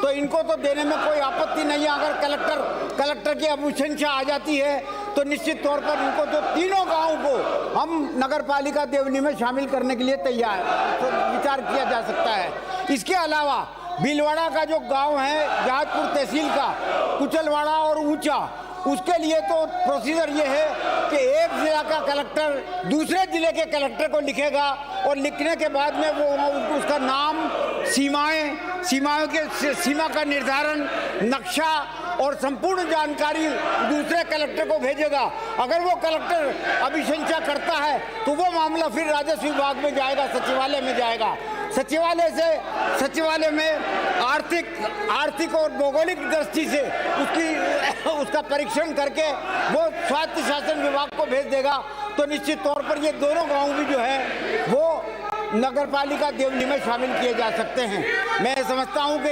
तो इनको तो देने में कोई आपत्ति नहीं है। अगर कलेक्टर की अनुशंसा आ जाती है तो निश्चित तौर पर इनको जो तीनों गाँव को हम नगर पालिका देवनी में शामिल करने के लिए तैयार तो विचार किया जा सकता है। इसके अलावा भीलवाड़ा का जो गांव है जहाजपुर तहसील का, कुचलवाड़ा और ऊंचा, उसके लिए तो प्रोसीजर ये है कि एक जिला का कलेक्टर दूसरे जिले के कलेक्टर को लिखेगा और लिखने के बाद में वो उसका नाम, सीमाओं के सीमा का निर्धारण, नक्शा और संपूर्ण जानकारी दूसरे कलेक्टर को भेजेगा। अगर वो कलेक्टर अभिशंसा करता है तो वो मामला फिर राजस्व विभाग में जाएगा, सचिवालय में जाएगा। सचिवालय में आर्थिक और भौगोलिक दृष्टि से उसका परीक्षण करके वो स्वायत्त शासन विभाग को भेज देगा। तो निश्चित तौर पर ये दोनों गांव भी जो है वो नगर पालिका देवनी में शामिल किए जा सकते हैं। मैं समझता हूं कि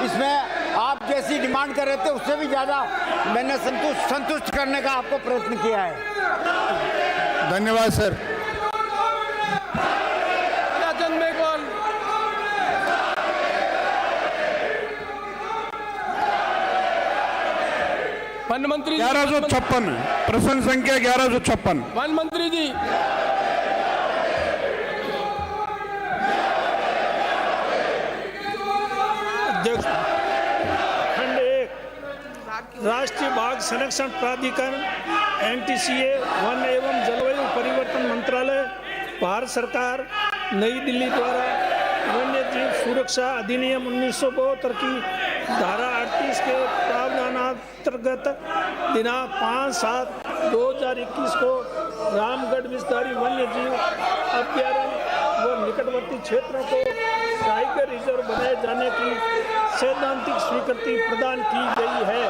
इसमें आप जैसी डिमांड कर रहे थे उससे भी ज़्यादा मैंने संतुष्ट करने का आपको प्रयत्न किया है। धन्यवाद सर। वन मंत्री 1156 प्रश्न संख्या 1156। वन मंत्री जी। खंड 1 राष्ट्रीय बाघ संरक्षण प्राधिकरण NTCA वन एवं जलवायु परिवर्तन मंत्रालय भारत सरकार नई दिल्ली द्वारा वन्य जीव सुरक्षा अधिनियम 1972 की धारा 38 के प्रावधानांतर्गत दिनांक 5/7/2021 को रामगढ़ विस्तारी वन्य जीव अभ्यारण्य व निकटवर्ती क्षेत्रों को टाइगर रिजर्व बनाए जाने की सैद्धांतिक स्वीकृति प्रदान की गई है।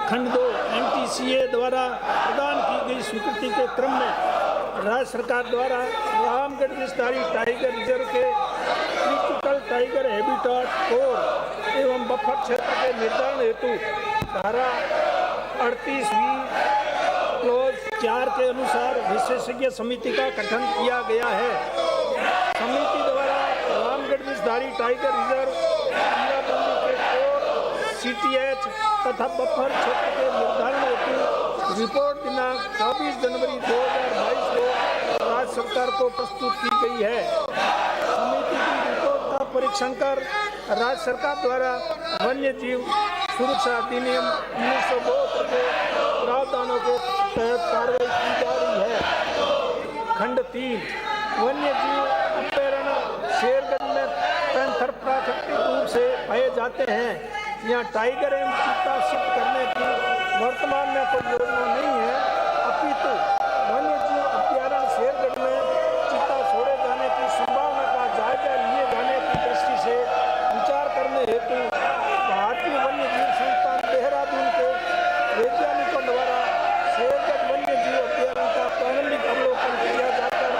खंड 2 NTCA द्वारा प्रदान की गई स्वीकृति के क्रम में राज्य सरकार द्वारा रामगढ़ विस्तारी टाइगर रिजर्व के क्रिटिकल टाइगर हैबिटेट कोर एवं बफर क्षेत्र के निर्धारण हेतु धारा 38वीं क्लॉज 4 के अनुसार विशेषज्ञ समिति का गठन किया गया है। समिति द्वारा रामगढ़ विस्तारी टाइगर रिजर्व के कोर CTH तथा बफर क्षेत्र के निर्धारण हेतु रिपोर्ट दिनांक 24 जनवरी 2022 को राज्य सरकार को प्रस्तुत की गई है। समिति की रिपोर्ट का परीक्षण कर राज्य सरकार द्वारा वन्य जीव सुरक्षा अधिनियम 1972 के प्रावधानों के तहत कार्रवाई की जा रही है। खंड 3 वन्य जीव अभ्यारण्य शेरगंज में पैंथर प्राकृतिक रूप से पाए जाते हैं। यहाँ टाइगर एवं चीता शिफ्ट करने की वर्तमान में कोई योजना नहीं है, अपितु वन्य जीव अभ्यारण्य शेरगंज में चीता छोड़े जाने की संभावना का जायजा लिए जाने की दृष्टि से विचार करने हेतु भारतीय वन्य जीव संस्थान देहरादून के वैज्ञानिकों द्वारा शेरगंज वन्य जीव अभ्यारण्य का प्रारंभिक अवलोकन किया जाकर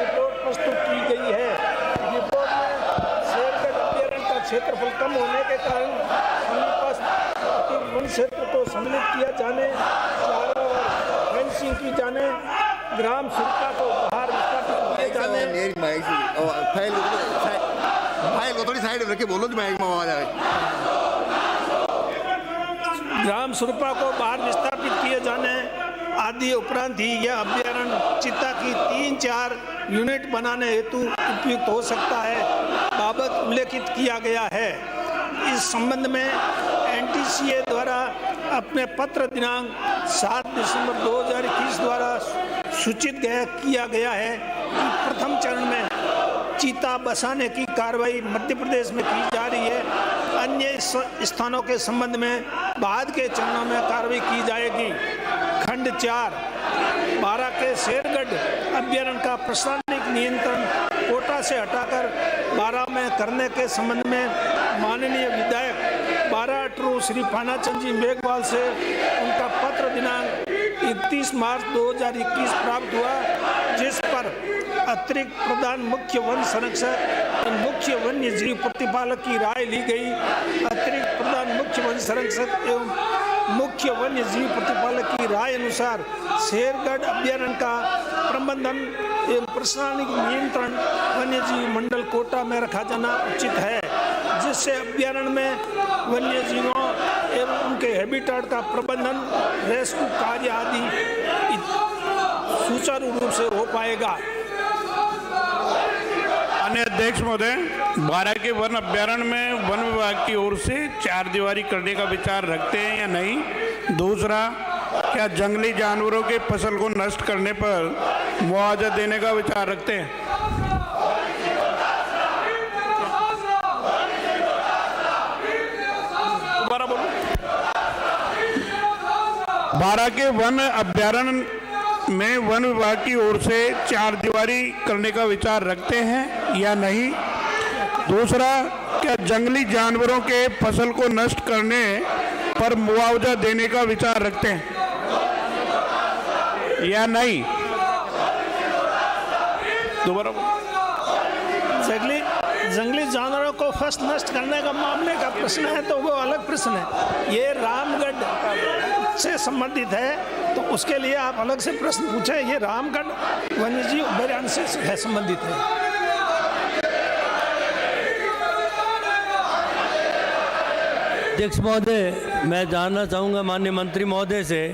रिपोर्ट प्रस्तुत की गई है। रिपोर्ट में शेरगंज अभ्यारण्य का क्षेत्रफल कम होने के कारण वन क्षेत्र को सम्मिलित किया जाने, चारों ओर फेंसिंग की जाने, ग्राम सुरक्षा को बाहर विस्थापित किए जाने, फाइल को थोड़ी साइड में रखे बोलो तो माइक में आवाज आए। ग्राम सुरक्षा को बाहर विस्थापित किए जाने आदि उपरांत ही यह अभ्यारण्य चित्ता की 3-4 यूनिट बनाने हेतु उपयुक्त हो सकता है बाबत उल्लेखित किया गया है। इस संबंध में NTCA द्वारा अपने पत्र दिनांक 7 दिसंबर 2021 द्वारा सूचित किया गया है कि प्रथम चरण में चीता बसाने की कार्रवाई मध्य प्रदेश में की जा रही है। अन्य स्थानों के संबंध में बाद के चरणों में कार्रवाई की जाएगी। खंड 4 12 के शेरगढ़ अभ्यारण्य का प्रशासनिक नियंत्रण कोटा से हटाकर 12 में करने के संबंध में माननीय विधायक 12 श्री पानाचंद जी मेघवाल से उनका पत्र दिनांक 31 मार्च 2021 प्राप्त हुआ, जिस पर अतिरिक्त प्रधान मुख्य वन संरक्षक मुख्य वन्य जीव प्रतिपालक की राय ली गई। अतिरिक्त प्रधान मुख्य वन संरक्षक एवं मुख्य वन्य जीव प्रतिपालक की राय अनुसार शेरगढ़ अभ्यारण्य का प्रबंधन एवं प्रशासनिक नियंत्रण वन्यजीव मंडल कोटा में रखा जाना उचित है, जिससे अभ्यारण्य में वन्य जीवों एवं उनके हैबिटेट का प्रबंधन, रेस्क्यू कार्य आदि सुचारू रूप से हो पाएगा। अन्य अध्यक्ष महोदय, बारा के वन अभ्यारण्य में वन विभाग की ओर से 4 दीवारी करने का विचार रखते हैं या नहीं? दूसरा, क्या जंगली जानवरों के फसल को नष्ट करने पर मुआवजा देने का विचार रखते हैं? दोबारा बोलो। बारा के वन अभ्यारण्य में वन विभाग की ओर से 4 दीवारी करने का विचार रखते हैं या नहीं? दूसरा, क्या जंगली जानवरों के फसल को नष्ट करने पर मुआवजा देने का विचार रखते हैं या नहीं? दोबारा। जंगली जानवरों को फसल नष्ट करने का मामले का प्रश्न है तो वो अलग प्रश्न है। ये रामगढ़ से संबंधित है तो उसके लिए आप अलग से प्रश्न पूछें। ये रामगढ़ वन्यजीव अभयारण्य से संबंधित है। अध्यक्ष महोदय, मैं जानना चाहूँगा माननीय मंत्री महोदय से,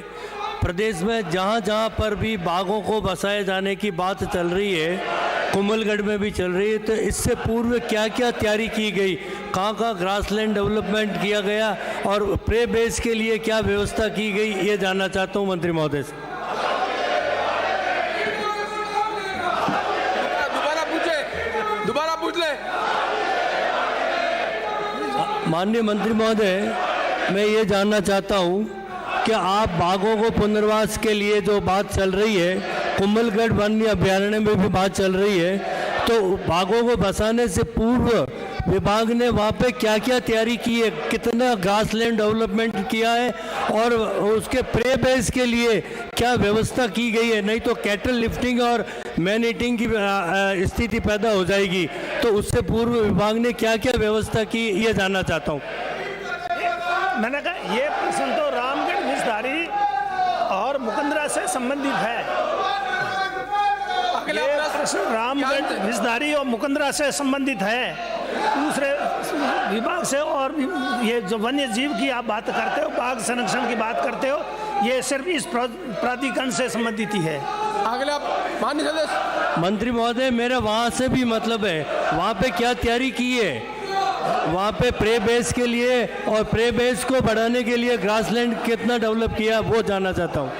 प्रदेश में जहाँ जहाँ पर भी बाघों को बसाए जाने की बात चल रही है, कुंभलगढ़ में भी चल रही है, तो इससे पूर्व क्या क्या तैयारी की गई, कहाँ कहाँ ग्रासलैंड डेवलपमेंट किया गया और प्रे बेस के लिए क्या व्यवस्था की गई, ये जानना चाहता हूँ मंत्री महोदय से। दोबारा पूछ ले। माननीय मंत्री महोदय, मैं ये जानना चाहता हूँ कि आप बाघों को पुनर्वास के लिए जो बात चल रही है, कुंभलगढ़ वन्य अभयारण्य में भी बात चल रही है, तो बाघों को बसाने से पूर्व विभाग ने वहाँ पे क्या क्या तैयारी की है, कितना ग्रासलैंड डेवलपमेंट किया है और उसके प्रे बेस के लिए क्या व्यवस्था की गई है? नहीं तो कैटल लिफ्टिंग और मैन ईटिंग की स्थिति पैदा हो जाएगी। तो उससे पूर्व विभाग ने क्या क्या व्यवस्था की, ये जानना चाहता हूँ। मैंने कहा ये प्रश्न तो रामगढ़ विषधारी और मुकंदरा से संबंधित है। ये प्रश्न रामगढ़ विषधारी और मुकंदरा से संबंधित है, दूसरे विभाग से। और ये जो वन्य जीव की आप बात करते हो, बाघ संरक्षण की बात करते हो, ये सिर्फ इस प्राधिकरण से संबंधित ही है। अगला माननीय सदस्य। मंत्री महोदय, मेरा वहाँ से भी मतलब है, वहाँ पे क्या तैयारी की है, वहाँ पे प्रे बेस के लिए और प्रे बेस को बढ़ाने के लिए ग्रासलैंड कितना डेवलप किया, वो जानना चाहता हूँ।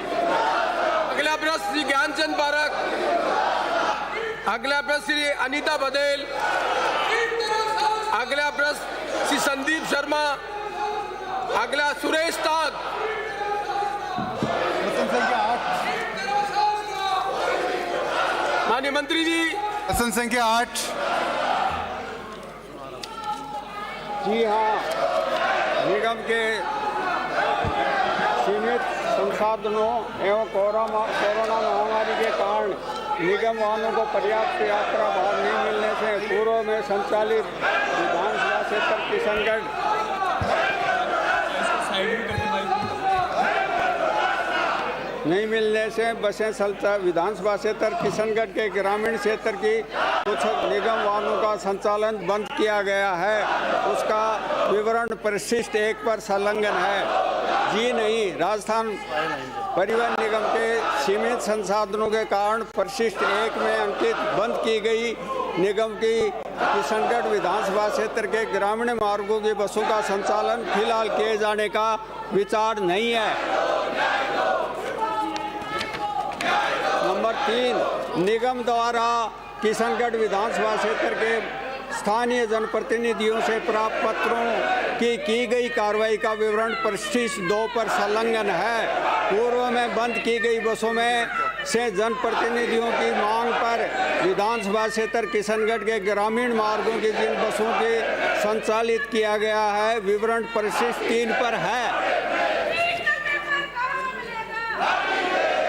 अगला प्रश्न श्री ज्ञानचंद पारक। अगला प्रश्न श्री अनीता बदेल। अगला प्रश्न श्री संदीप शर्मा। अगला सुरेश ताग। माननीय मंत्री जी। प्रश्न संख्या 8। जी हाँ, निगम के सीमित संसाधनों एवं कोरोना महामारी के कारण निगम वाहनों को पर्याप्त यात्रा भार नहीं मिलने से पूर्व में संचालित विधानसभा क्षेत्र किशनगढ़ नहीं मिलने से बसें विधानसभा क्षेत्र किशनगढ़ के ग्रामीण क्षेत्र की कुछ निगम वाहनों का संचालन बंद किया गया है। उसका विवरण परिशिष्ट 1 पर संलग्न है। जी नहीं, राजस्थान परिवहन निगम के सीमित संसाधनों के कारण परिशिष्ट 1 में अंकित बंद की गई निगम की किशनगढ़ विधानसभा क्षेत्र के ग्रामीण मार्गों की बसों का संचालन फिलहाल किए जाने का विचार नहीं है। नंबर 3, निगम द्वारा किशनगढ़ विधानसभा क्षेत्र के स्थानीय जनप्रतिनिधियों से प्राप्त पत्रों की गई कार्रवाई का विवरण परिशिष्ट 2 पर संलग्न है। पूर्व में बंद की गई बसों में से जनप्रतिनिधियों की मांग पर विधानसभा क्षेत्र किशनगढ़ के ग्रामीण मार्गों की जिन बसों के संचालित किया गया है, विवरण परिशिष्ट 3 पर है।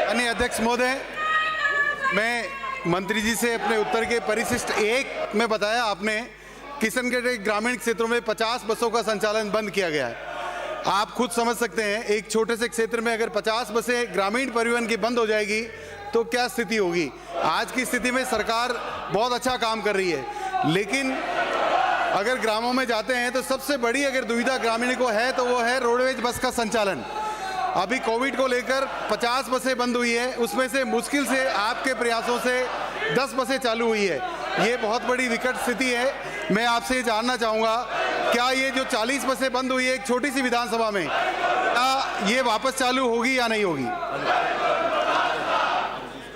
माननीय अध्यक्ष महोदय, मैं मंत्री जी से अपने उत्तर के परिशिष्ट 1 में बताया आपने किशनगढ़ के ग्रामीण क्षेत्रों में 50 बसों का संचालन बंद किया गया है। आप खुद समझ सकते हैं, एक छोटे से क्षेत्र में अगर 50 बसें ग्रामीण परिवहन की बंद हो जाएगी तो क्या स्थिति होगी। आज की स्थिति में सरकार बहुत अच्छा काम कर रही है, लेकिन अगर ग्रामों में जाते हैं तो सबसे बड़ी अगर दुविधा ग्रामीण को है तो वो है रोडवेज बस का संचालन। अभी कोविड को लेकर 50 बसें बंद हुई है, उसमें से मुश्किल से आपके प्रयासों से 10 बसें चालू हुई है। ये बहुत बड़ी विकट स्थिति है। मैं आपसे ये जानना चाहूँगा, क्या ये जो 40 बसें बंद हुई है एक छोटी सी विधानसभा में, क्या ये वापस चालू होगी या नहीं होगी?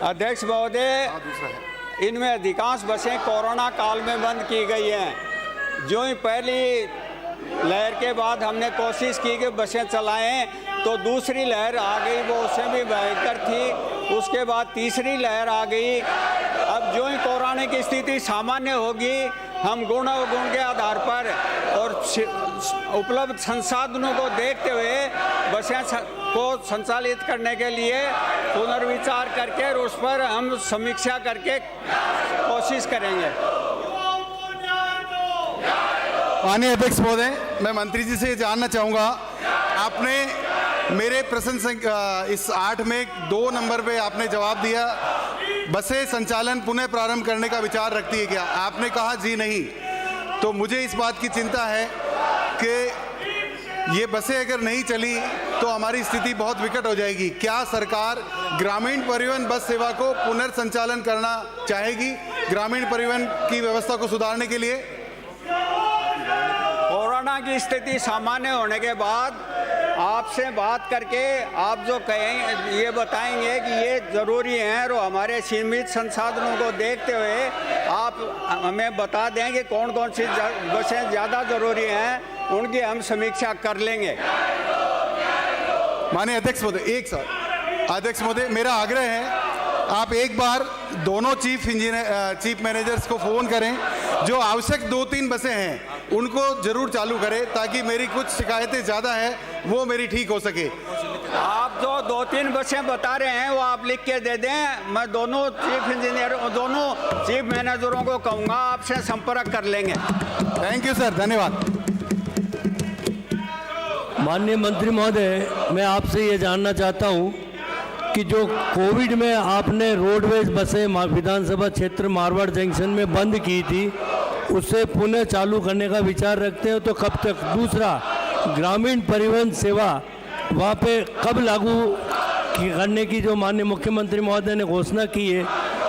अध्यक्ष महोदय, इनमें अधिकांश बसें कोरोना काल में बंद की गई हैं। जो ही पहली लहर के बाद हमने कोशिश की कि बसें चलाएं तो दूसरी लहर आ गई, वो उससे भी भयंकर थी। उसके बाद तीसरी लहर आ गई। अब जो ही कोरोना की स्थिति सामान्य होगी, हम गुण अवगुण के आधार पर और उपलब्ध संसाधनों को देखते हुए बसें को संचालित करने के लिए पुनर्विचार करके और उस पर हम समीक्षा करके कोशिश करेंगे। माननीय अध्यक्ष महोदय, मैं मंत्री जी से जानना चाहूँगा, आपने मेरे प्रश्न इस 8 में 2 नंबर पे आपने जवाब दिया, बसें संचालन पुनः प्रारंभ करने का विचार रखती है क्या? आपने कहा जी नहीं। तो मुझे इस बात की चिंता है कि ये बसें अगर नहीं चली तो हमारी स्थिति बहुत विकट हो जाएगी। क्या सरकार ग्रामीण परिवहन बस सेवा को पुनर्संचालन करना चाहेगी ग्रामीण परिवहन की व्यवस्था को सुधारने के लिए? कोरोना की स्थिति सामान्य होने के बाद आपसे बात करके आप जो कहें ये बताएंगे कि ये ज़रूरी है, और हमारे सीमित संसाधनों को देखते हुए आप हमें बता दें कि कौन कौन सी बसें ज़्यादा ज़रूरी हैं, उनकी हम समीक्षा कर लेंगे। माननीय अध्यक्ष महोदय, मेरा आग्रह है, आप एक बार दोनों चीफ मैनेजर्स को फ़ोन करें, जो आवश्यक 2-3 बसें हैं उनको जरूर चालू करें, ताकि मेरी कुछ शिकायतें ज़्यादा हैं वो मेरी ठीक हो सके। आप जो 2-3 बसें बता रहे हैं वो आप लिख के दे दें, मैं दोनों चीफ मैनेजरों को कहूँगा आपसे संपर्क कर लेंगे। थैंक यू सर, धन्यवाद। माननीय मंत्री महोदय, मैं आपसे ये जानना चाहता हूँ कि जो कोविड में आपने रोडवेज बसें विधानसभा क्षेत्र मारवाड़ जंक्शन में बंद की थी, उसे पुनः चालू करने का विचार रखते हो तो कब तक? दूसरा, ग्रामीण परिवहन सेवा वहाँ पे कब लागू करने की जो माननीय मुख्यमंत्री महोदय ने घोषणा की है,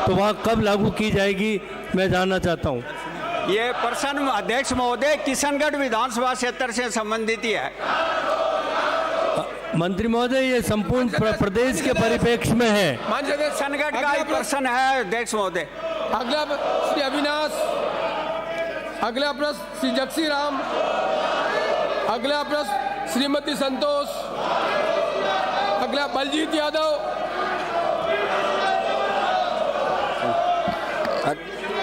तो वहाँ कब लागू की जाएगी, मैं जानना चाहता हूँ। ये प्रश्न अध्यक्ष महोदय किशनगढ़ विधानसभा क्षेत्र से संबंधित ही है। मंत्री महोदय, ये संपूर्ण प्रदेश के परिप्रेक्ष्य में है। किशनगढ़ का ही प्रश्न है अध्यक्ष महोदय। अगला श्री अविनाश, अगला प्रश्न श्री जगसी राम, अगला प्रश्न श्रीमती संतोष, अगला बलजीत यादव।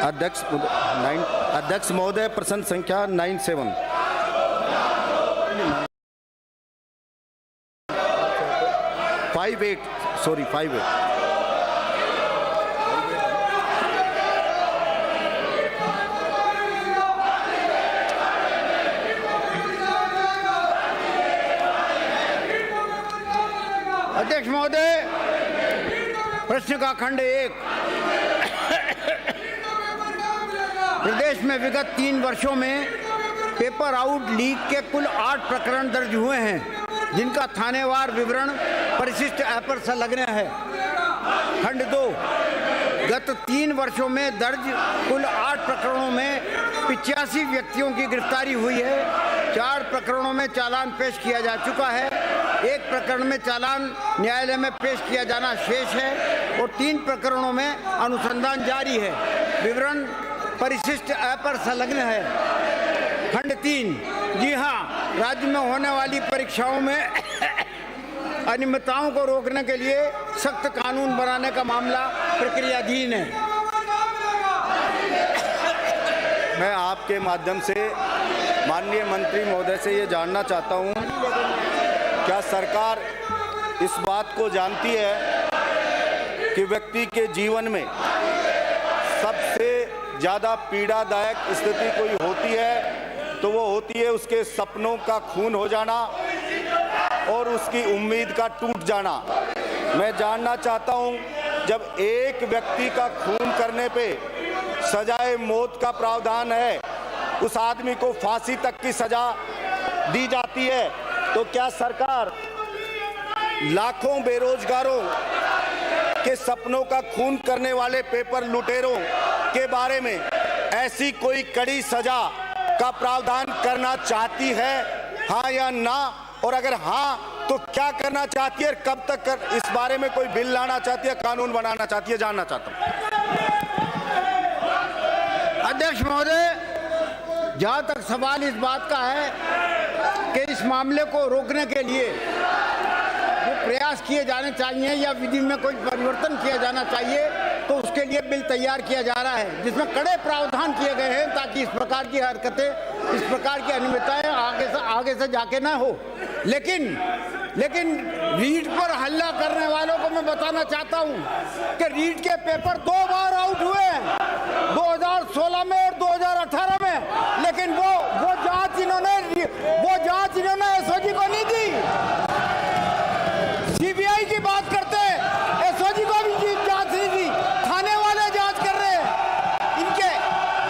अध्यक्ष महोदय, प्रश्न संख्या 97। सॉरी 58। अध्यक्ष महोदय, प्रश्न का खंड 1, प्रदेश में विगत 3 वर्षों में पेपर आउट लीक के कुल 8 प्रकरण दर्ज हुए हैं, जिनका थानेवार विवरण परिशिष्ट ऐप पर संलग्न है। खंड 2, गत 3 वर्षों में दर्ज कुल 8 प्रकरणों में 85 व्यक्तियों की गिरफ्तारी हुई है। 4 प्रकरणों में चालान पेश किया जा चुका है, 1 प्रकरण में चालान न्यायालय में पेश किया जाना शेष है और 3 प्रकरणों में अनुसंधान जारी है। विवरण परिशिष्ट ऐप पर संलग्न है। खंड 3, जी हाँ, राज्य में होने वाली परीक्षाओं में अनियमितताओं को रोकने के लिए सख्त कानून बनाने का मामला प्रक्रियाधीन है। मैं आपके माध्यम से माननीय मंत्री महोदय से ये जानना चाहता हूँ, क्या सरकार इस बात को जानती है कि व्यक्ति के जीवन में सबसे ज़्यादा पीड़ादायक स्थिति कोई होती है तो वो होती है उसके सपनों का खून हो जाना, और उसकी उम्मीद का टूट जाना। मैं जानना चाहता हूं, जब एक व्यक्ति का खून करने पे सजाए मौत का प्रावधान है, उस आदमी को फांसी तक की सजा दी जाती है, तो क्या सरकार लाखों बेरोजगारों के सपनों का खून करने वाले पेपर लुटेरों के बारे में ऐसी कोई कड़ी सजा का प्रावधान करना चाहती है, हाँ या ना? और अगर हाँ तो क्या करना चाहती है, कब तक इस बारे में कोई बिल लाना चाहती है, कानून बनाना चाहती है, जानना चाहता हूं। अध्यक्ष महोदय, जहां तक सवाल इस बात का है कि इस मामले को रोकने के लिए जो प्रयास किए जाने चाहिए या विधि में कोई परिवर्तन किया जाना चाहिए, तो उसके लिए बिल तैयार किया जा रहा है जिसमें कड़े प्रावधान किए गए हैं ताकि इस प्रकार की हरकतें, इस प्रकार की अनियमितताएं आगे से जाके ना हो। लेकिन रीट पर हल्ला करने वालों को मैं बताना चाहता हूं कि रीट के पेपर 2 बार आउट हुए हैं, 2016 में और 2018 में, लेकिन वो जांच इन्होंने एसओजी को नहीं दी। सीबीआई की बात करते हैं, एसओजी को भी जांच नहीं दी, थाने वाले जांच कर रहे हैं।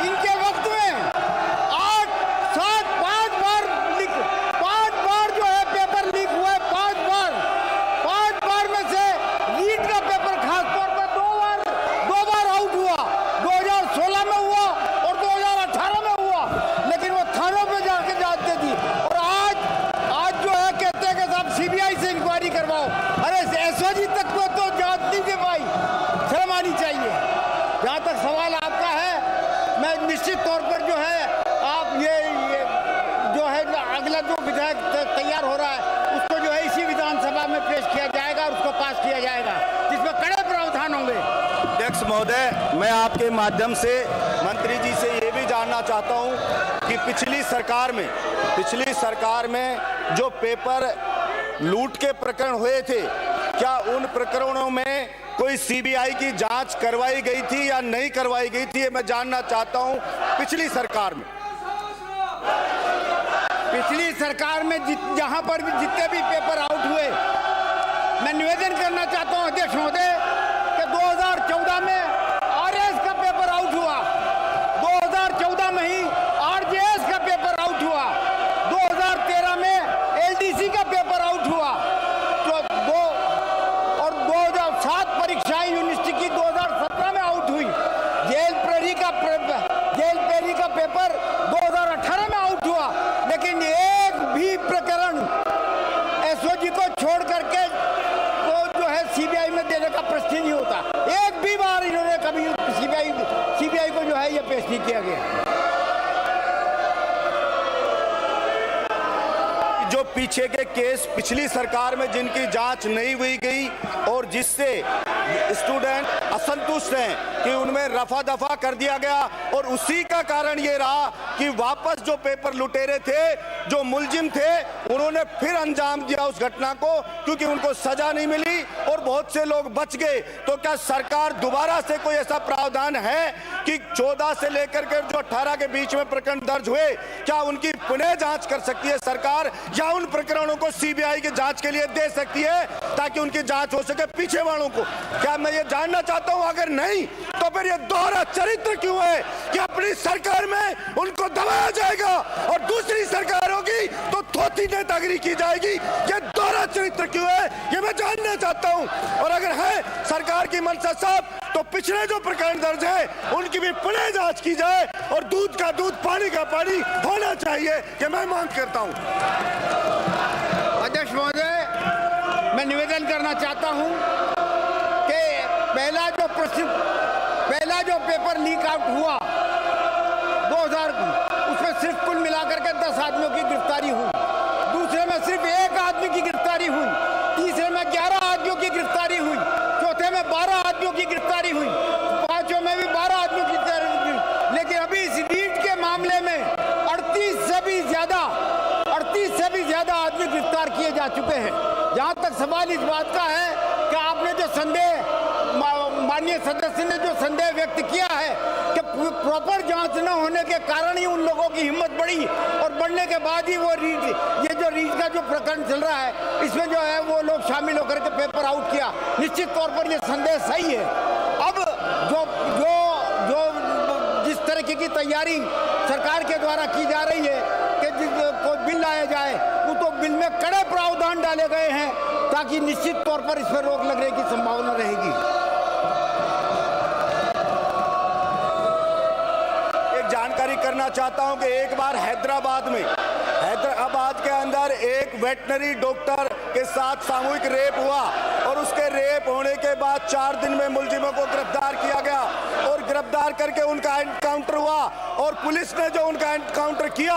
इनके वक्त में 8, 7, 5 बार जो है पेपर लीक हुए, 5 बार में से रीट का पेपर खासतौर पर 2 बार आउट हुआ, 2016 में हुआ और 2018 में हुआ, लेकिन वो थानों पे जाके जांच दे दी। और आज जो है कहते हैं कि साहब सीबीआई से इंक्वायरी करवाओ। अरे एसओजी तक को तो जांच नहीं दे पाई, शर्म आनी चाहिए। जहां तक सवाल आपका है, मैं निश्चित तौर पर जो है आप ये जो है अगला जो विधेयक तैयार हो रहा है उसको जो है इसी विधानसभा में पेश किया जाएगा और उसको पास किया जाएगा, जिसमें कड़े प्रावधान होंगे। अध्यक्ष महोदय, मैं आपके माध्यम से मंत्री जी से ये भी जानना चाहता हूं कि पिछली सरकार में जो पेपर लूट के प्रकरण हुए थे, क्या उन प्रकरणों में कोई सीबीआई की जांच करवाई गई थी या नहीं करवाई गई थी? ये मैं जानना चाहता हूं। पिछली सरकार में जहां पर भी जितने भी पेपर आउट हुए, मैं निवेदन करना चाहता हूं अध्यक्ष महोदय कि 2014 में आरएस का पेपर आउट हुआ, 2014 में ही आरजेएस का पेपर आउट हुआ, 2013 में एलडीसी का पेपर आउट हुआ, और 2007 परीक्षाएं यूनिवर्सिटी की 2017 में आउट हुई। जेल प्रहरी का पेपर 2018 में आउट हुआ, लेकिन एक भी प्रकरण एसओजी को छोड़ करके तो जो है सीबीआई में देने का प्रश्न नहीं होता। एक भी बार इन्होंने कभी सीबीआई को जो है ये पेश नहीं किया गया। जो पीछे के केस पिछली सरकार में जिनकी जांच नहीं हुई गई और जिससे स्टूडेंट असंतुष्ट हैं कि उनमें रफा दफा कर दिया गया, और उसी का कारण ये रहा कि वापस जो पेपर लुटेरे थे, जो मुलजिम थे, उन्होंने फिर अंजाम दिया उस घटना को, क्योंकि उनको सजा नहीं मिली और बहुत से लोग बच गए। तो क्या सरकार दोबारा से कोई ऐसा प्रावधान है कि 14 से लेकर के जो 18 के बीच में प्रकरण दर्ज हुए, क्या उनकी पुनः जांच कर सकती है सरकार, या उन प्रकरणों को सीबीआई की जांच के लिए दे सकती है ताकि उनकी जांच हो सके पीछे वालों को? क्या मैं ये जानना चाहता हूं। अगर नहीं तो फिर ये दोहरा चरित्र क्यों है कि अपनी सरकार में उनको दबाया जाएगा और दूसरी सरकार होगी तो थोथी नेतागिरी की जाएगी? ये दोहरा चरित्र क्यों है, ये मैं जानना चाहता हूं। और अगर है सरकार की मंशा साहब, तो पिछले जो प्रकरण दर्ज है उनकी भी पुनः जांच की जाए और दूध का दूध, पानी का पानी होना चाहिए, कि मैं मांग करता हूं। अध्यक्ष महोदय, मैं निवेदन करना चाहता हूं कि पहला जो पेपर लीक आउट हुआ 2000, उसमें सिर्फ कुल मिलाकर के 10 आदमियों की गिरफ्तारी हुई, दूसरे में सिर्फ 1 आदमी की गिरफ्तारी हुई, तीसरे में 11 आदमियों की गिरफ्तारी हुई, चौथे में 12 आदमियों की गिरफ्तारी हुई, पांचों में भी 12 आदमियों की गिरफ्तारी हुई। लेकिन अभी इस रीट के मामले में 38 से भी ज्यादा आदमी गिरफ्तार किए जा चुके हैं। जहां तक सवाल इस बात का है कि आपने जो माननीय सदस्य ने जो संदेह व्यक्त किया है कि प्रॉपर जांच न होने के कारण ही उन लोगों की हिम्मत बढ़ी और पढ़ने के बाद ही वो रीट, ये जो रीट का जो प्रकरण चल रहा है इसमें जो है वो लोग शामिल होकर के पेपर आउट किया। निश्चित तौर पर ये संदेश सही है। अब जो जो जो जिस तरीके की तैयारी सरकार के द्वारा की जा रही है कि कोई बिल लाया जाए, वो तो बिल में कड़े प्रावधान डाले गए हैं ताकि निश्चित तौर पर इस पर रोक लगने की संभावना रहेगी। एक जानकारी करना चाहता हूं कि एक बार हैदराबाद के अंदर एक वेटनरी डॉक्टर के साथ सामूहिक रेप हुआ और उसके रेप होने के बाद 4 दिन में मुलजिमों को गिरफ्तार किया गया और गिरफ्तार करके उनका एनकाउंटर हुआ और पुलिस ने जो उनका एनकाउंटर किया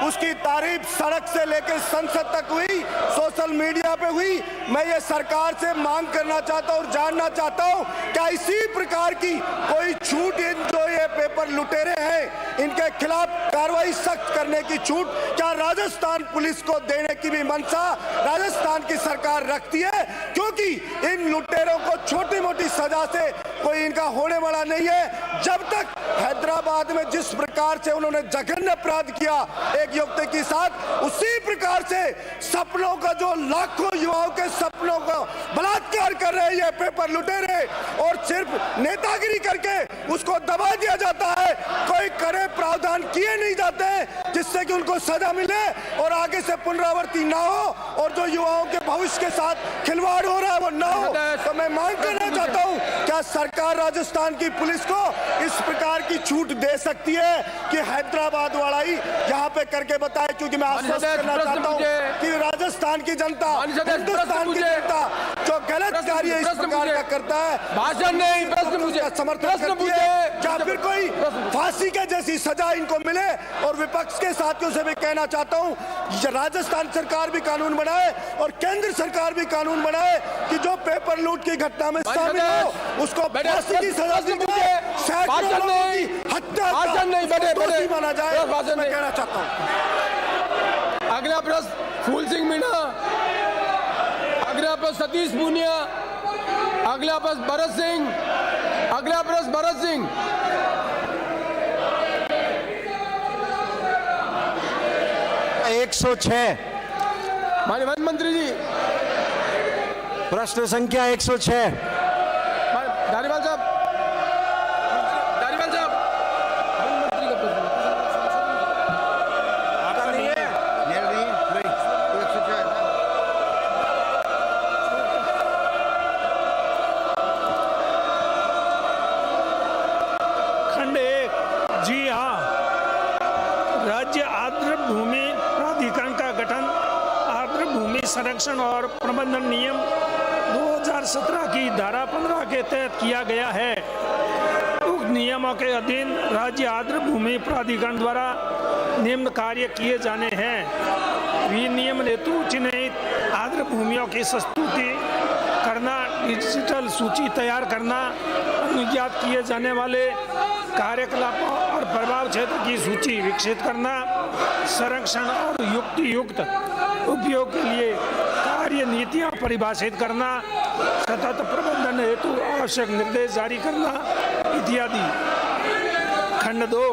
उसकी तारीफ सड़क से लेकर संसद तक हुई, सोशल मीडिया पे हुई। मैं ये सरकार से मांग करना चाहता हूं और जानना चाहता हूं क्या इसी प्रकार की कोई छूट इन जो ये पेपर लुटेरे हैं इनके खिलाफ कार्रवाई सख्त करने की छूट क्या राजस्थान पुलिस को देने की भी मंशा राजस्थान की सरकार रखती है? क्योंकि इन लुटेरों को छोटी मोटी सजा से कोई इनका होने वाला नहीं है। जब तक हैदराबाद में जिस प्रकार से उन्होंने जघन्य अपराध किया एक युवती के साथ, उसी प्रकार से सपनों का जो लाखों युवाओं के सपनों का बलात्कार कर रहे हैं ये पेपर लुटेरे और सिर्फ नेतागिरी करके उसको दबा दिया जाता है। कोई कड़े प्रावधान किए नहीं जाते जिससे कि उनको सजा मिले और आगे से पुनरावृत्ति ना हो और जो युवाओं के भविष्य के साथ खिलवाड़ हो रहा है वो ना हो। तो मैं मांग करना चाहता हूं क्या सरकार राजस्थान की पुलिस को इस प्रकार की छूट दे सकती है कि हैदराबाद वाला ही यहाँ पे करके बताए? क्योंकि मैं आश्वस्त करना चाहता हूँ कि राजस्थान की जनता, हिंदुस्तान की जनता जो गलत कार्य इस प्रकार का करता है भाषण नहीं, प्रश्न मुझे समर्थन करती है या फिर कोई फांसी के जैसी सजा इनको मिले। और विपक्ष के साथियों से भी कहना चाहता हूँ राजस्थान सरकार भी कानून बनाए और केंद्र सरकार भी कानून बनाए कि जो पेपर लूट की घटना में शामिल हो उसको फांसी की सजा दी जाए, हत्या माना जाए। मैं कहना चाहता हूँ। अगला प्रश्न फूल सिंह मीणा, अगला प्रश्न सतीश पूनिया, अगला प्रश्न भरत सिंह, अगला प्रश्न भरत सिंह। माननीय वन मंत्री जी, प्रश्न संख्या 106। धारीवाल साहब, धारीवाल साहब, वन मंत्री का प्रश्न। आता नहीं है, नहीं, खंड 1। जी हाँ, राज्य आर्द्र भूमि प्राधिकरण का गठन आर्द्र भूमि संरक्षण और प्रबंधन नियम 2017 की धारा 15 के तहत किया गया है। उक्त नियमों के अधीन राज्य आर्द्र भूमि प्राधिकरण द्वारा निम्न कार्य किए जाने हैं। विनियमन हेतु चिन्हित आर्द्र भूमियों की संस्तुति करना, डिजिटल सूची तैयार करना, अनुज्ञात किए जाने वाले कार्यकलापों और प्रभाव क्षेत्र की सूची विकसित करना, संरक्षण और युक्त उपयोग के लिए कार्य नीतियां परिभाषित करना, सतत प्रबंधन हेतु आवश्यक निर्देश जारी करना इत्यादि। खंड 2।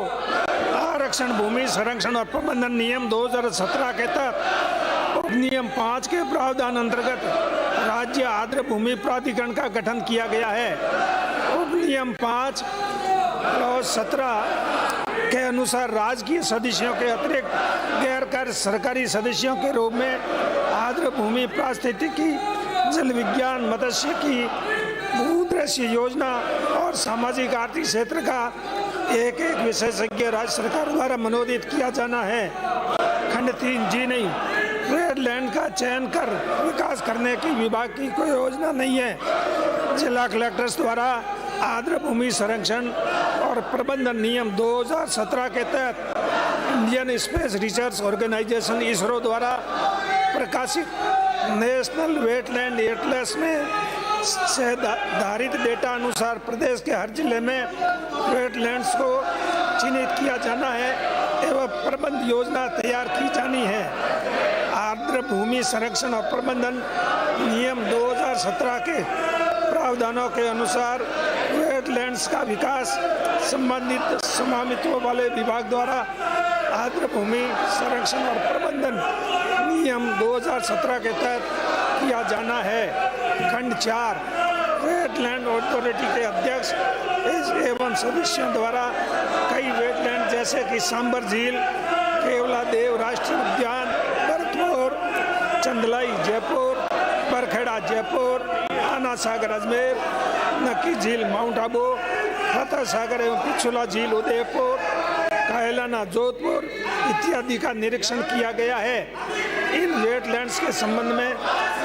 आरक्षण भूमि संरक्षण और प्रबंधन नियम 2017 के तहत उपनियम 5 के प्रावधान अंतर्गत राज्य आर्द्र भूमि प्राधिकरण का गठन किया गया है। उपनियम 5 और 17 के अनुसार राजकीय सदस्यों के अतिरिक्त गैर कार्य सरकारी सदस्यों के रूप में आर्द्र भूमि पारिस्थितिकी, जल विज्ञान, मत्स्य की भूदृश्य योजना और सामाजिक आर्थिक क्षेत्र का एक विशेषज्ञ राज्य सरकार द्वारा मनोनीत किया जाना है। खंड 3। जी नहीं, वेटलैंड का चयन कर विकास करने की विभाग की कोई योजना नहीं है। जिला कलेक्टर्स द्वारा आर्द्र भूमि संरक्षण और प्रबंधन नियम 2017 के तहत Indian Space Research Organisation ISRO द्वारा प्रकाशित नेशनल वेटलैंड एटलस में से धारित डेटा अनुसार प्रदेश के हर जिले में वेटलैंड्स को चिन्हित किया जाना है एवं प्रबंध योजना तैयार की जानी है। आर्द्र भूमि संरक्षण और प्रबंधन नियम 2017 के प्रावधानों के अनुसार वेटलैंड्स का विकास संबंधित स्वामित्व वाले विभाग द्वारा आर्द्र भूमि संरक्षण और प्रबंधन नियम 2017 के तहत किया जाना है। खंड 4 वेटलैंड अथॉरिटी के अध्यक्ष एवं सदस्यों द्वारा कई वेटलैंड जैसे कि सांबर झील, केवलादेव राष्ट्रीय उद्यान, भरतपुर, चंदलाई जयपुर, बरखेड़ा जयपुर, आना सागर अजमेर, नक्की झील माउंट आबू, फतेह सागर एवं पिछुला झील उदयपुर, कायलाना जोधपुर इत्यादि का निरीक्षण किया गया है। इन वेटलैंड्स के संबंध में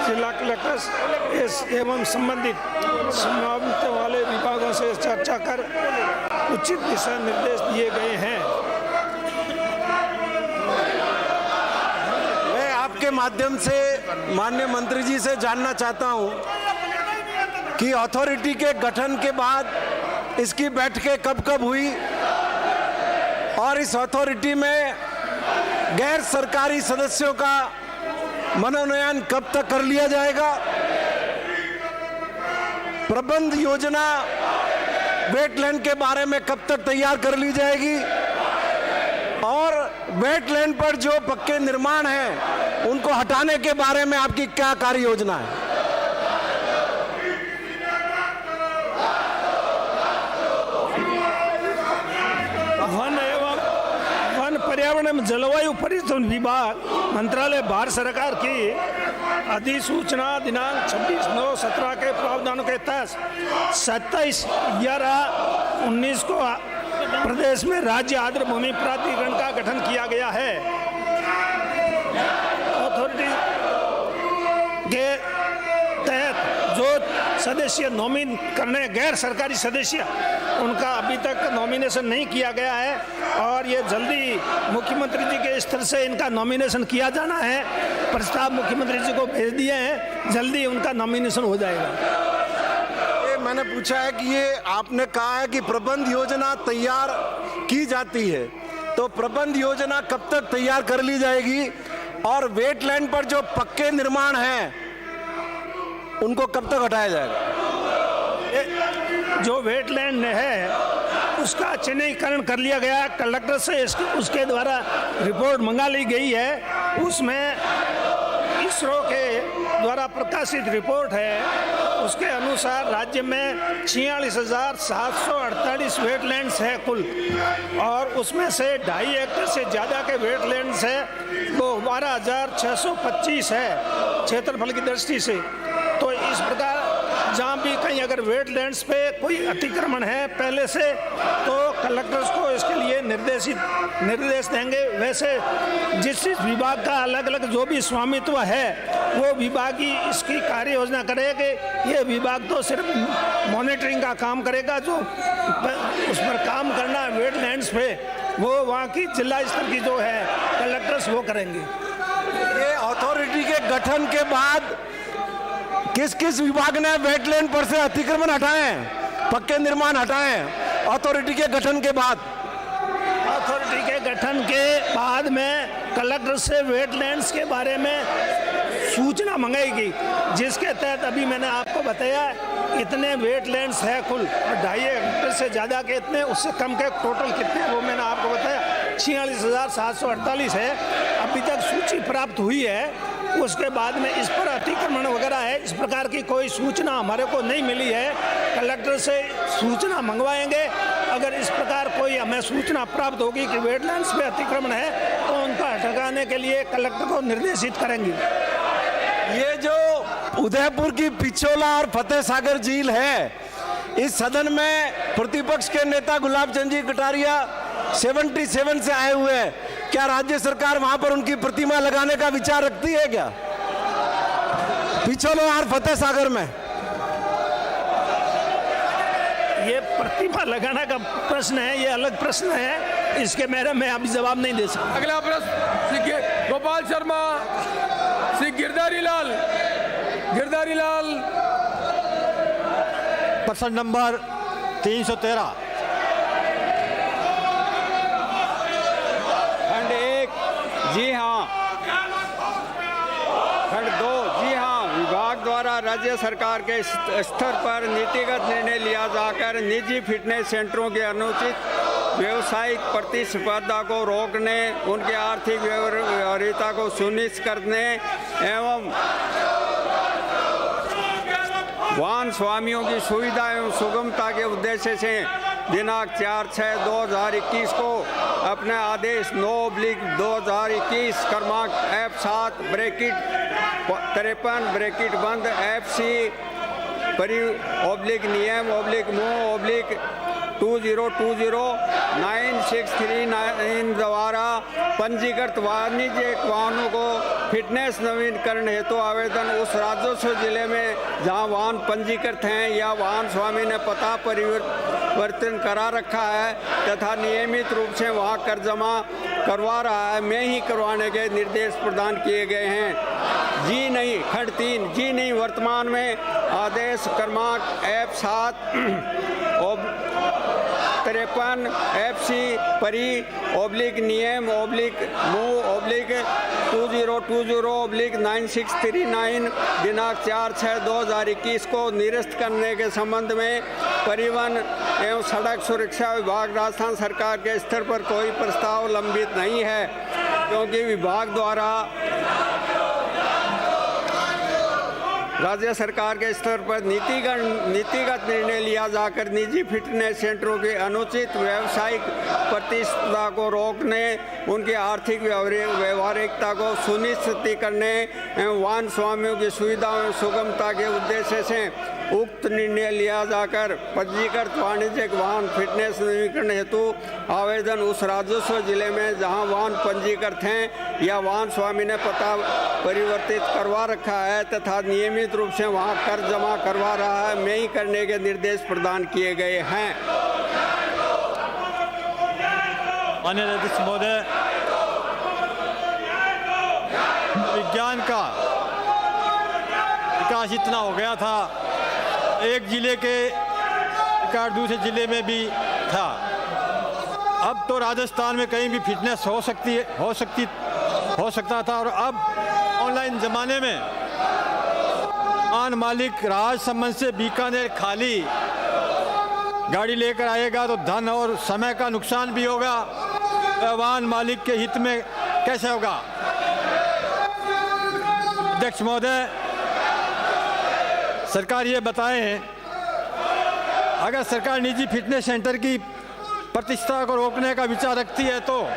जिला कलेक्टर एवं संबंधित संभावित वाले विभागों से चर्चा कर उचित दिशा निर्देश दिए गए हैं। मैं आपके माध्यम से माननीय मंत्री जी से जानना चाहता हूं कि अथॉरिटी के गठन के बाद इसकी बैठकें कब कब हुई और इस अथॉरिटी में गैर सरकारी सदस्यों का मनोनयन कब तक कर लिया जाएगा। प्रबंध योजना वेटलैंड के बारे में कब तक तैयार कर ली जाएगी और वेटलैंड पर जो पक्के निर्माण हैं उनको हटाने के बारे में आपकी क्या कार्य योजना है। पर्यावरण जलवायु परिवर्तन विभाग मंत्रालय भारत सरकार की अधिसूचना दिनांक 26/9/17 के प्रावधानों के तहत 27/11/19 को प्रदेश में राज्य आर्द्र भूमि प्राधिकरण का गठन किया गया है। अथॉरिटी के तहत जो सदस्य नॉमिनेट करने गैर सरकारी सदस्य उनका अभी तक नॉमिनेशन नहीं किया गया है और ये जल्दी मुख्यमंत्री जी के स्तर से इनका नॉमिनेशन किया जाना है। प्रस्ताव मुख्यमंत्री जी को भेज दिए हैं, जल्दी उनका नॉमिनेशन हो जाएगा। ये मैंने पूछा है कि ये आपने कहा है कि प्रबंध योजना तैयार की जाती है, तो प्रबंध योजना कब तक तैयार कर ली जाएगी और वेटलैंड पर जो पक्के निर्माण हैं उनको कब तक हटाया जाएगा। जो वेटलैंड है उसका चिन्हीकरण कर लिया गया, कलेक्टर से उसके द्वारा रिपोर्ट मंगा ली गई है। उसमें इसरो के द्वारा प्रकाशित रिपोर्ट है, उसके अनुसार राज्य में 46,748 वेटलैंड्स है कुल और उसमें से 2.5 एकड़ से ज़्यादा के वेटलैंड्स है वो 12,625 है क्षेत्रफल की दृष्टि से। तो इस प्रकार जहाँ भी कहीं अगर वेटलैंड्स पे कोई अतिक्रमण है पहले से तो कलेक्टर्स को इसके लिए निर्देश देंगे। वैसे जिस विभाग का अलग अलग जो भी स्वामित्व है वो विभाग ही इसकी कार्य योजना करेगा। ये विभाग तो सिर्फ मॉनिटरिंग का काम करेगा, जो उस पर काम करना है वेटलैंड्स पे वो वहाँ की जिला स्तर की जो है कलेक्टर्स वो करेंगे। ये अथॉरिटी के गठन के बाद किस किस विभाग ने वेटलैंड पर से अतिक्रमण हटाए हैं, पक्के निर्माण हटाए हैं अथॉरिटी के गठन के बाद? अथॉरिटी के गठन के बाद में कलेक्टर से वेटलैंड्स के बारे में सूचना मंगाएगी, जिसके तहत अभी मैंने आपको बताया इतने वेटलैंड्स है कुल और 2.5 एकड़ से ज़्यादा के इतने, उससे कम के टोटल कितने वो मैंने आपको बताया 46,748 है। अभी तक सूची प्राप्त हुई है, उसके बाद में इस पर अतिक्रमण वगैरह है इस प्रकार की कोई सूचना हमारे को नहीं मिली है। कलेक्टर से सूचना मंगवाएंगे, अगर इस प्रकार कोई हमें सूचना प्राप्त होगी कि वेटलैंड्स पे अतिक्रमण है तो उनका हटाने के लिए कलेक्टर को निर्देशित करेंगे। ये जो उदयपुर की पिछोला और फतेह सागर झील है, इस सदन में प्रतिपक्ष के नेता गुलाब चंद जी कटारिया 77 से आए हुए हैं, क्या राज्य सरकार वहां पर उनकी प्रतिमा लगाने का विचार रखती है क्या पिछोला और फतेह सागर में? ये प्रतिमा लगाने का प्रश्न है, ये अलग प्रश्न है, इसके मेरे में अभी जवाब नहीं दे सकता। अगला प्रश्न श्री गोपाल शर्मा, श्री गिरधारी लाल। प्रश्न नंबर 313। खंड 1 जी हाँ, खंड 2 जी हाँ, विभाग द्वारा राज्य सरकार के स्तर पर नीतिगत निर्णय लिया जाकर निजी फिटनेस सेंटरों के अनुचित व्यावसायिक प्रतिस्पर्धा को रोकने, उनके आर्थिक व्यवहार्यता को सुनिश्चित करने एवं वाहन स्वामियों की सुविधा एवं सुगमता के उद्देश्य से दिनांक 4/6/2021 को अपने आदेश 9/2021 क्रमांक F7 (53) बंद FC (2020-209639 द्वारा पंजीकृत वाणिज्यिक वाहनों को फिटनेस नवीनीकरण हेतु आवेदन उस राजस्व जिले में जहां वाहन पंजीकृत हैं या वाहन स्वामी ने पता परिवर्तन करा रखा है तथा नियमित रूप से वहां कर जमा करवा रहा है में ही करवाने के निर्देश प्रदान किए गए हैं। जी नहीं, खंड 3 जी नहीं, वर्तमान में आदेश क्रमांक F7 (53) FC (नियम) (2020-9639 दिनांक 4/6/2021 को निरस्त करने के संबंध में परिवहन एवं सड़क सुरक्षा विभाग राजस्थान सरकार के स्तर पर कोई प्रस्ताव लंबित नहीं है, क्योंकि विभाग द्वारा राज्य सरकार के स्तर पर नीतिगत निर्णय लिया जाकर निजी फिटनेस सेंटरों की अनुचित व्यावसायिक प्रतिस्पर्धा को रोकने, उनकी आर्थिक व्यवहारिकता को सुनिश्चित करने एवं वाहन स्वामियों की सुविधा एवं सुगमता के उद्देश्य से उक्त निर्णय लिया जाकर पंजीकृत वाणिज्यिक वाहन फिटनेस नवीनीकरण हेतु आवेदन उस राजस्व जिले में जहां वाहन पंजीकृत हैं या वाहन स्वामी ने पता परिवर्तित करवा रखा है तथा नियमित रूप से वहां कर जमा करवा रहा है में ही करने के निर्देश प्रदान किए गए हैं। माननीय अध्यक्ष महोदय, विज्ञान का विकास इतना हो गया था, एक जिले के विकास दूसरे जिले में भी था। अब तो राजस्थान में कहीं भी फिटनेस हो सकता था और अब ऑनलाइन ज़माने में वाहन मालिक राजसमंद से बीकानेर खाली गाड़ी लेकर आएगा तो धन और समय का नुकसान भी होगा, वाहन मालिक के हित में कैसे होगा। अध्यक्ष महोदय, सरकार ये बताएं, अगर सरकार निजी फिटनेस सेंटर की प्रतिष्ठा को रोकने का विचार रखती है तो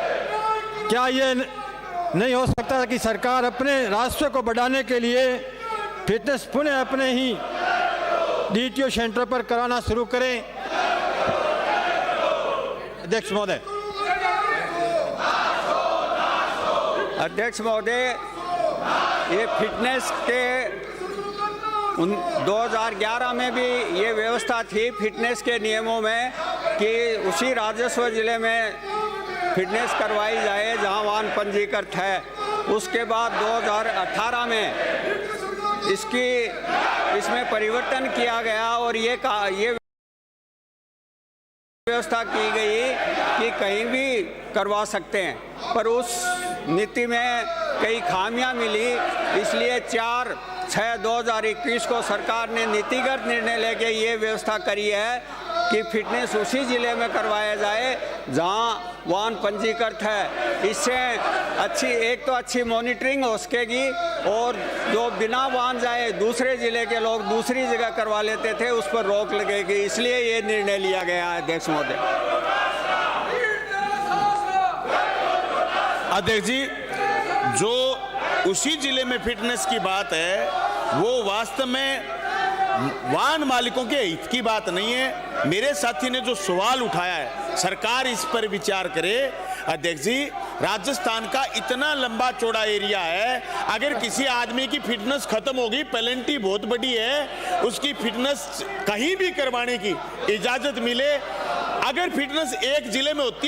क्या ये नहीं हो सकता कि सरकार अपने राजस्व को बढ़ाने के लिए फिटनेस पुनः अपने ही DTO सेंटर पर कराना शुरू करें। अध्यक्ष महोदय। अध्यक्ष महोदय, ये फिटनेस के 2011 में भी ये व्यवस्था थी फिटनेस के नियमों में कि उसी राजस्व जिले में फिटनेस करवाई जाए जहां वाहन पंजीकृत है। उसके बाद 2018 में इसमें परिवर्तन किया गया और ये व्यवस्था की गई कि कहीं भी करवा सकते हैं, पर उस नीति में कई खामियां मिली, इसलिए 4/6/2021 को सरकार ने नीतिगत निर्णय लेके ये व्यवस्था करी है कि फिटनेस उसी जिले में करवाया जाए जहां वाहन पंजीकृत है। इससे अच्छी मॉनिटरिंग हो सकेगी और जो बिना वाहन जाए दूसरे जिले के लोग दूसरी जगह करवा लेते थे उस पर रोक लगेगी, इसलिए ये निर्णय लिया गया है। अध्यक्ष महोदय। अध्यक्ष जी, जो उसी जिले में फिटनेस की बात है वो वास्तव में वाहन मालिकों के हित की बात नहीं है। मेरे साथी ने जो सवाल उठाया है, सरकार इस पर विचार करे। अध्यक्ष जी, राजस्थान का इतना लंबा चौड़ा एरिया है, अगर किसी आदमी की फिटनेस खत्म होगी, पेनल्टी बहुत बड़ी है, उसकी फिटनेस कहीं भी करवाने की इजाजत मिले। अगर फिटनेस एक जिले में होती है